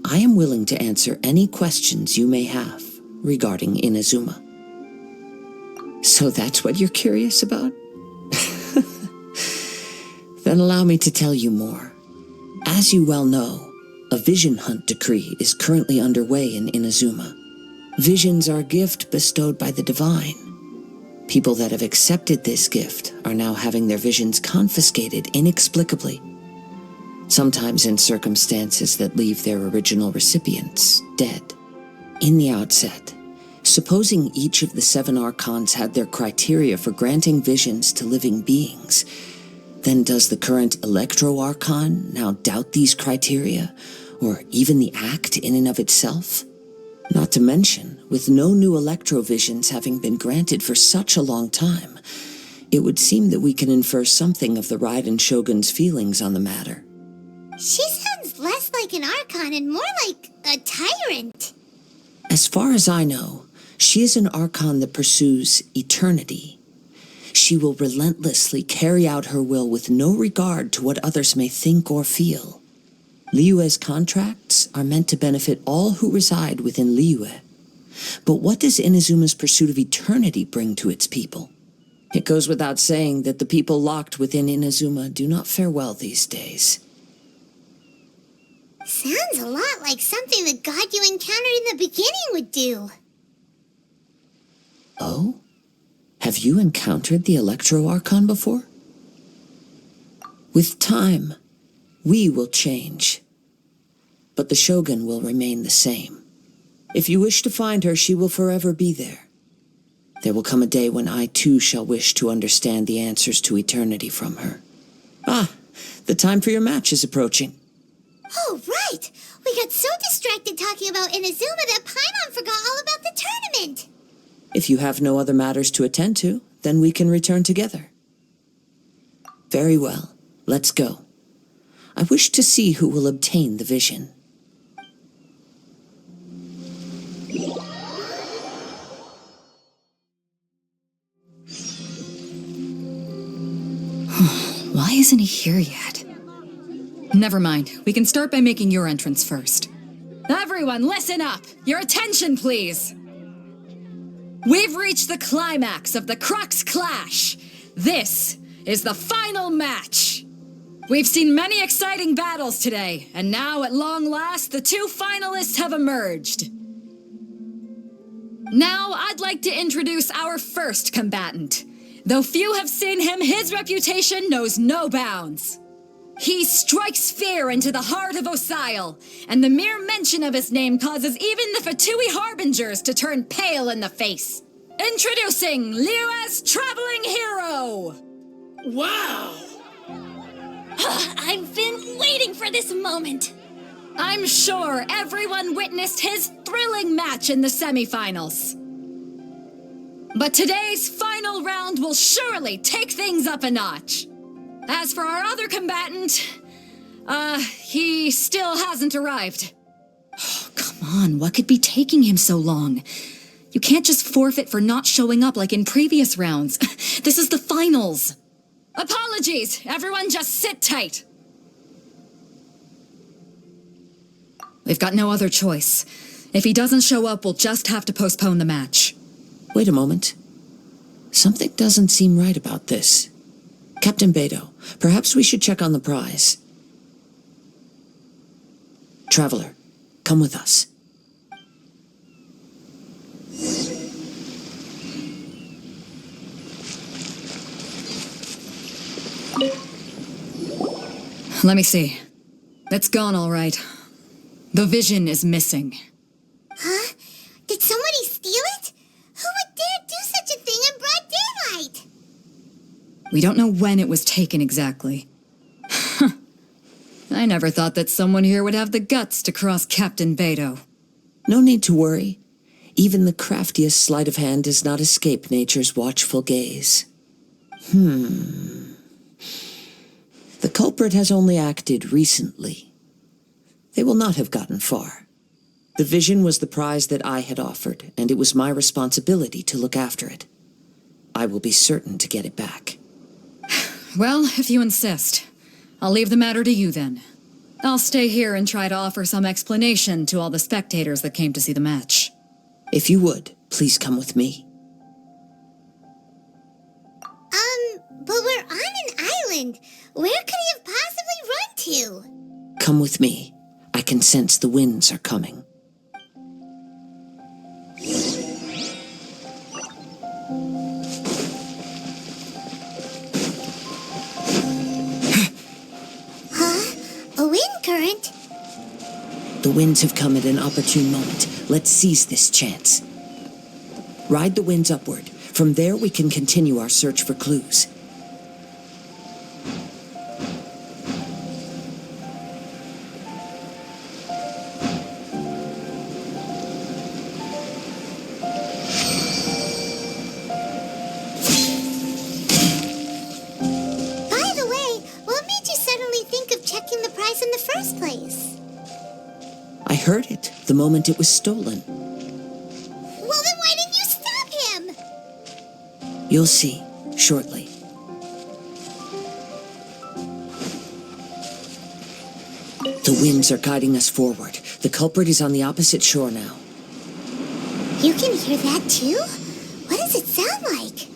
I am willing to answer any questions you may have regarding Inazuma. So that's what you're curious about? Then allow me to tell you more. As you well know, a vision hunt decree is currently underway in Inazuma. Visions are a gift bestowed by the divine. People that have accepted this gift are now having their visions confiscated inexplicably, sometimes in circumstances that leave their original recipients dead. In the outset, supposing each of the 7 Archons had their criteria for granting visions to living beings, then does the current Electro-Archon now doubt these criteria, or even the act in and of itself? Not to mention, with no new Electro-Visions having been granted for such a long time, it would seem that we can infer something of the Raiden Shogun's feelings on the matter. She sounds less like an Archon and more like a tyrant. As far as I know, she is an Archon that pursues eternity. She she will relentlessly carry out her will with no regard to what others may think or feel. Liyue's contracts are meant to benefit all who reside within Liyue. But what does Inazuma's pursuit of eternity bring to its people? It goes without saying that the people locked within Inazuma do not fare well these days. Sounds a lot like something the god you encountered in the beginning would do. Oh? Have you encountered the Electro Archon before? With time, we will change. But the Shogun will remain the same. If you wish to find her, she will forever be there. There will come a day when I too shall wish to understand the answers to eternity from her. Ah, the time for your match is approaching. Oh, right! We got so distracted talking about Inazuma that Paimon forgot all about the tournament! If you have no other matters to attend to, then we can return together. Very well, let's go. I wish to see who will obtain the vision. Why isn't he here yet? Never mind. We can start by making your entrance first. Everyone, listen up! Your attention, please! We've reached the climax of the Crux Clash! This is the final match! We've seen many exciting battles today, and now, at long last, the two finalists have emerged. Now, I'd like to introduce our first combatant. Though few have seen him, his reputation knows no bounds. He strikes fear into the heart of Osile, and the mere mention of his name causes even the Fatui Harbingers to turn pale in the face. Introducing Liyue's traveling hero! Wow! I've been waiting for this moment. I'm sure everyone witnessed his thrilling match in the semifinals. But today's final round will surely take things up a notch. As for our other combatant, he still hasn't arrived. Oh, come on, what could be taking him so long? You can't just forfeit for not showing up like in previous rounds. This is the finals. Apologies, everyone just sit tight. We've got no other choice. If he doesn't show up, we'll just have to postpone the match. Wait a moment. Something doesn't seem right about this. Captain Beidou, perhaps we should check on the prize. Traveler, come with us. Let me see. It's gone all right. The vision is missing. Huh? Did somebody steal it? Who would dare do such a thing in broad daylight? We don't know when it was taken exactly. I never thought that someone here would have the guts to cross Captain Beidou. No need to worry. Even the craftiest sleight of hand does not escape nature's watchful gaze. The culprit has only acted recently. They will not have gotten far. The vision was the prize that I had offered, and it was my responsibility to look after it. I will be certain to get it back. Well, if you insist. I'll leave the matter to you then. I'll stay here and try to offer some explanation to all the spectators that came to see the match. If you would, please come with me. But we're on an island. Where could he have possibly run to? Come with me. I can sense the winds are coming. A wind current? The winds have come at an opportune moment. Let's seize this chance. Ride the winds upward. From there, we can continue our search for clues. By the way, what made you suddenly think of checking the prize in the first place? I heard it the moment it was stolen. Well, then why didn't you stop him? You'll see. shortly. The winds are guiding us forward. The culprit is on the opposite shore now. You can hear that too? What does it sound like?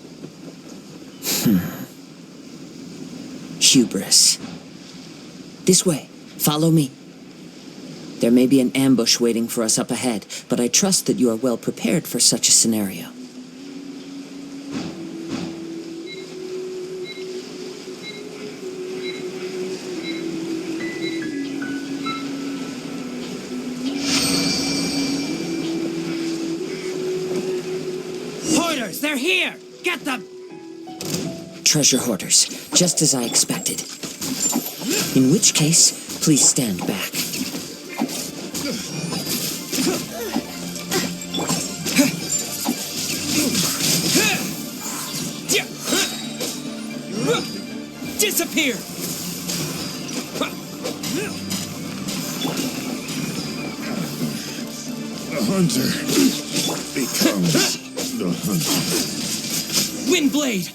Hubris. This way. Follow me. There may be an ambush waiting for us up ahead, but I trust that you are well prepared for such a scenario. Hoarders, they're here! Get them! Treasure hoarders, just as I expected. In which case, please stand back. Disappear! The hunter becomes the hunted. Windblade!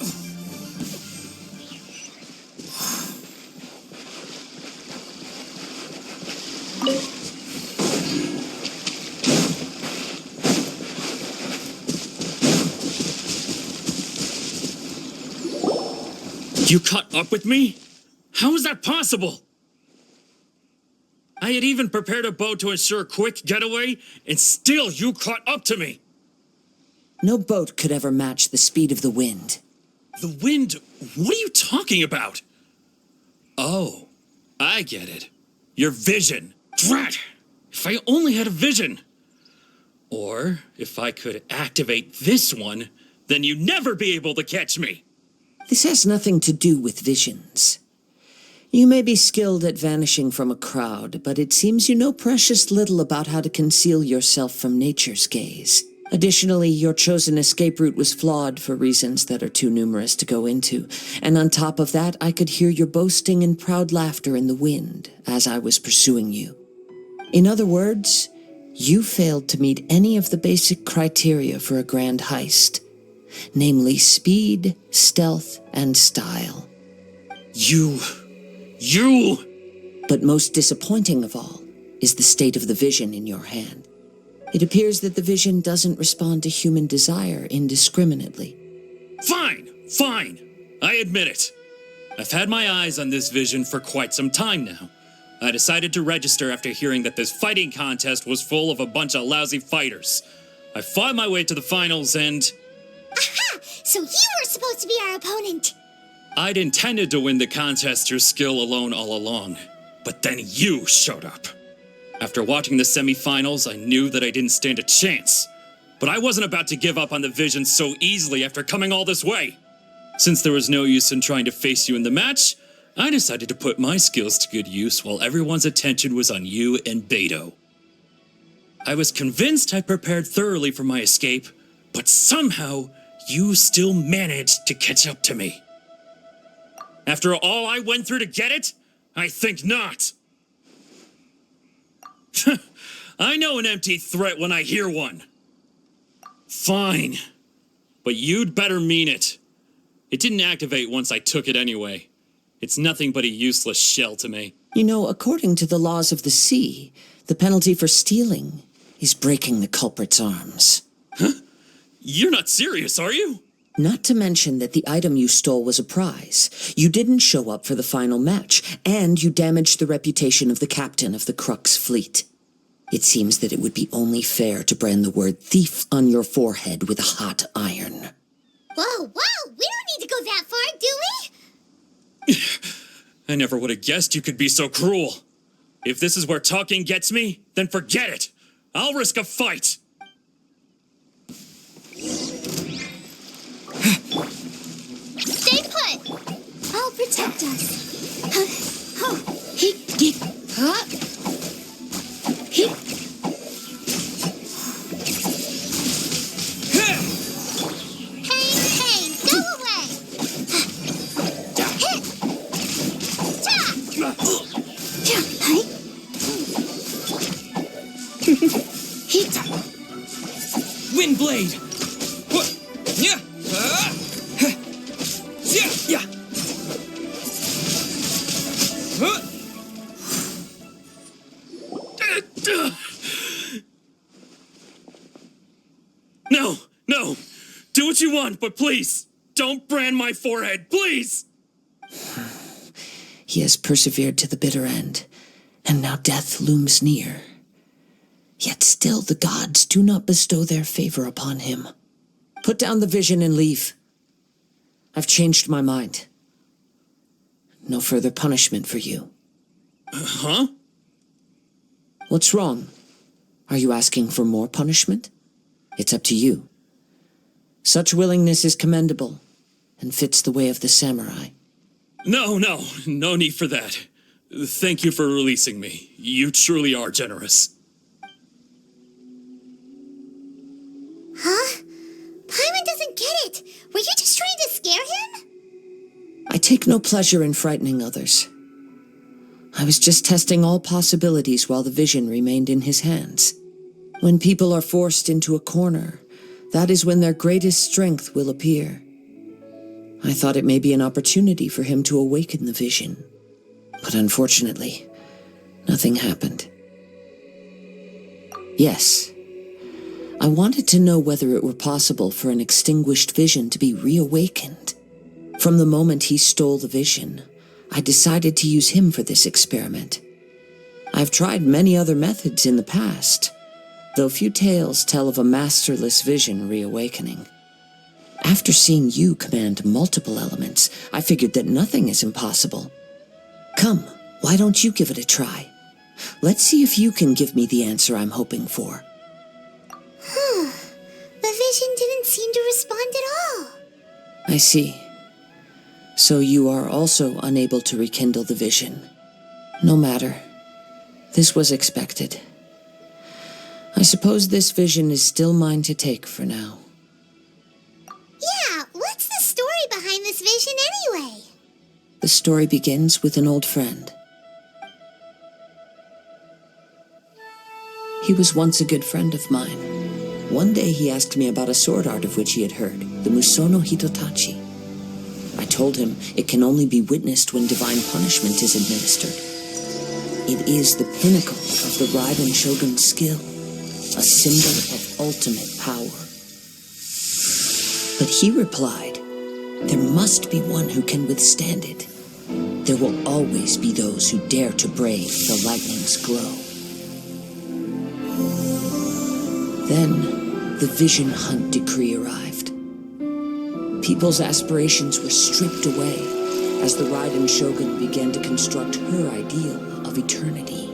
You caught up with me? How is that possible? I had even prepared a boat to ensure a quick getaway, and still you caught up to me. No boat could ever match the speed of the wind. The wind? What are you talking about? Oh, I get it. Your vision. Drat! If I only had a vision. Or if I could activate this one, then you'd never be able to catch me. This has nothing to do with visions. You may be skilled at vanishing from a crowd, but it seems you know precious little about how to conceal yourself from nature's gaze. Additionally, your chosen escape route was flawed for reasons that are too numerous to go into. And on top of that, I could hear your boasting and proud laughter in the wind as I was pursuing you. In other words, you failed to meet any of the basic criteria for a grand heist. Namely speed, stealth, and style. You... But most disappointing of all is the state of the vision in your hand. It appears that the vision doesn't respond to human desire indiscriminately. Fine. I admit it. I've had my eyes on this vision for quite some time now. I decided to register after hearing that this fighting contest was full of a bunch of lousy fighters. I fought my way to the finals and... Aha! So you were supposed to be our opponent. I'd intended to win the contest through skill alone all along, but then you showed up. After watching the semifinals, I knew that I didn't stand a chance, but I wasn't about to give up on the vision so easily after coming all this way. Since there was no use in trying to face you in the match, I decided to put my skills to good use while everyone's attention was on you and Beidou. I was convinced I prepared thoroughly for my escape, but somehow you still managed to catch up to me. After all I went through to get it? I think not. I know an empty threat when I hear one. Fine. But you'd better mean it. It didn't activate once I took it anyway. It's nothing but a useless shell to me. You know, according to the laws of the sea, the penalty for stealing is breaking the culprit's arms. Huh? You're not serious, are you? Not to mention that the item you stole was a prize. You didn't show up for the final match, and you damaged the reputation of the captain of the Crux fleet. It seems that it would be only fair to brand the word thief on your forehead with a hot iron. Whoa, we don't need to go that far, do we? I never would have guessed you could be so cruel. If this is where talking gets me, then forget it. I'll risk a fight. Stay put. I'll protect us. Hey, go away. Windblade! No, no. Do what you want, but please, don't brand my forehead, please! He has persevered to the bitter end, and now death looms near. Yet still the gods do not bestow their favor upon him. Put down the vision and leave. I've changed my mind. No further punishment for you. Huh? What's wrong? Are you asking for more punishment? It's up to you. Such willingness is commendable, and fits the way of the samurai. No need for that. Thank you for releasing me. You truly are generous. Huh? Paimon doesn't get it. Were you just trying to scare him? I take no pleasure in frightening others. I was just testing all possibilities while the vision remained in his hands. When people are forced into a corner, that is when their greatest strength will appear. I thought it may be an opportunity for him to awaken the vision. But unfortunately, nothing happened. Yes, I wanted to know whether it were possible for an extinguished vision to be reawakened. From the moment he stole the vision, I decided to use him for this experiment. I've tried many other methods in the past, though few tales tell of a masterless vision reawakening. After seeing you command multiple elements, I figured that nothing is impossible. Come, why don't you give it a try? Let's see if you can give me the answer I'm hoping for. The vision didn't seem to respond at all. I see. So you are also unable to rekindle the vision. No matter. This was expected. I suppose this vision is still mine to take for now. Yeah, what's the story behind this vision anyway? The story begins with an old friend. He was once a good friend of mine. One day he asked me about a sword art of which he had heard, the Musono Hitotachi. I told him it can only be witnessed when divine punishment is administered. It is the pinnacle of the Raiden Shogun's skill, a symbol of ultimate power. But he replied, there must be one who can withstand it. There will always be those who dare to brave the lightning's glow. Then, the Vision Hunt decree arrived. People's aspirations were stripped away as the Raiden Shogun began to construct her ideal of eternity.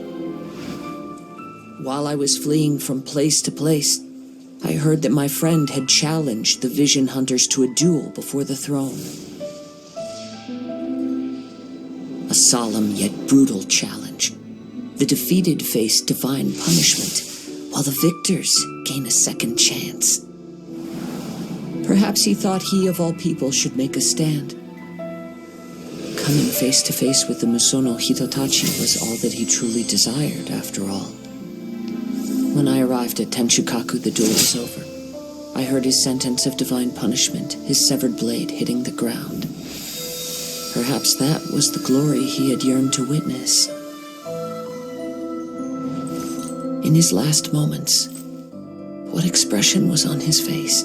While I was fleeing from place to place, I heard that my friend had challenged the Vision Hunters to a duel before the throne. A solemn yet brutal challenge. The defeated face divine punishment, while the victors gain a second chance. Perhaps he thought he of all people should make a stand. Coming face to face with the Musono Hitotachi was all that he truly desired, after all. When I arrived at Tenshukaku, the duel was over. I heard his sentence of divine punishment, his severed blade hitting the ground. Perhaps that was the glory he had yearned to witness. In his last moments, what expression was on his face?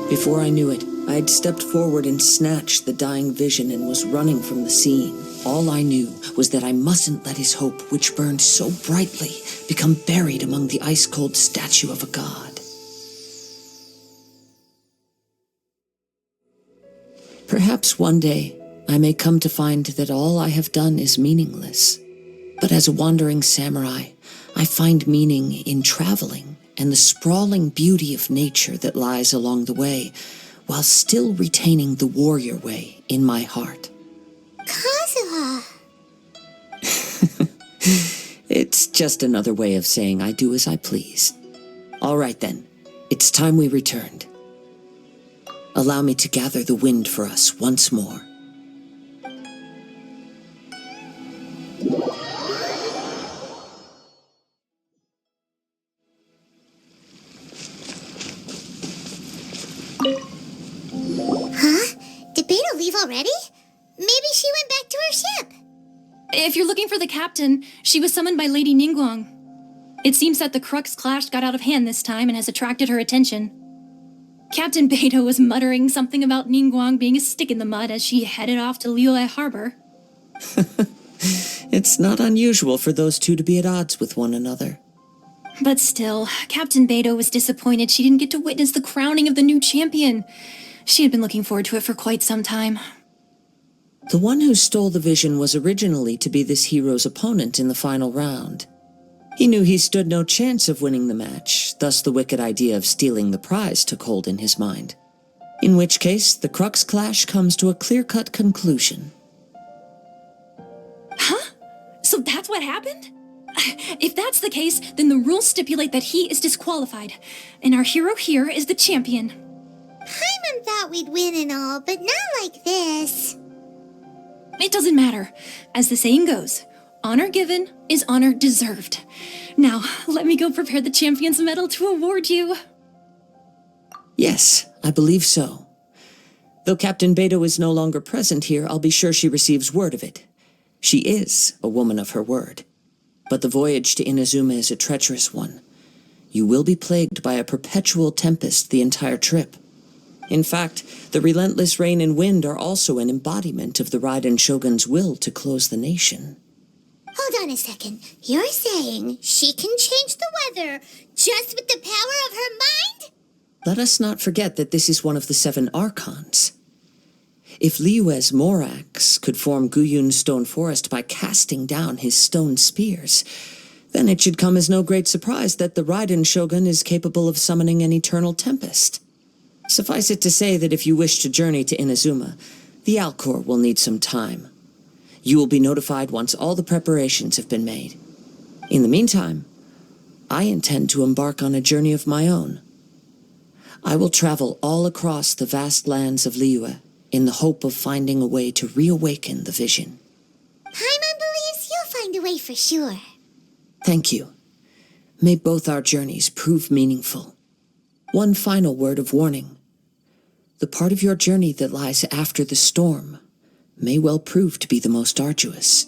Before I knew it, I had stepped forward and snatched the dying vision and was running from the scene. All I knew was that I mustn't let his hope, which burned so brightly, become buried among the ice-cold statue of a god. Perhaps one day I may come to find that all I have done is meaningless. But as a wandering samurai, I find meaning in traveling and the sprawling beauty of nature that lies along the way, while still retaining the warrior way in my heart. Kazuha. It's just another way of saying I do as I please. All right then, it's time we returned. Allow me to gather the wind for us once more. Huh? Did Beidou leave already? Maybe she went back to her ship. If you're looking for the captain, she was summoned by Lady Ningguang. It seems that the Crux Clash got out of hand this time and has attracted her attention. Captain Beidou was muttering something about Ningguang being a stick in the mud as she headed off to Liyue Harbor. It's not unusual for those two to be at odds with one another. But still, Captain Beidou was disappointed she didn't get to witness the crowning of the new champion. She had been looking forward to it for quite some time. The one who stole the vision was originally to be this hero's opponent in the final round. He knew he stood no chance of winning the match, thus the wicked idea of stealing the prize took hold in his mind. In which case, the Crux Clash comes to a clear-cut conclusion. Huh? So that's what happened? If that's the case, then the rules stipulate that he is disqualified, and our hero here is the champion. Paimon thought we'd win and all, but not like this. It doesn't matter. As the saying goes, honor given is honor deserved. Now, let me go prepare the champion's medal to award you. Yes, I believe so. Though Captain Beidou is no longer present here, I'll be sure she receives word of it. She is a woman of her word. But the voyage to Inazuma is a treacherous one. You will be plagued by a perpetual tempest the entire trip. In fact, the relentless rain and wind are also an embodiment of the Raiden Shogun's will to close the nation. Hold on a second. You're saying she can change the weather just with the power of her mind? Let us not forget that this is one of the 7 Archons. If Liyue's Morax could form Guyun's stone forest by casting down his stone spears, then it should come as no great surprise that the Raiden Shogun is capable of summoning an eternal tempest. Suffice it to say that if you wish to journey to Inazuma, the Alcor will need some time. You will be notified once all the preparations have been made. In the meantime, I intend to embark on a journey of my own. I will travel all across the vast lands of Liyue in the hope of finding a way to reawaken the vision. Paimon believes you'll find a way for sure. Thank you. May both our journeys prove meaningful. One final word of warning. The part of your journey that lies after the storm may well prove to be the most arduous.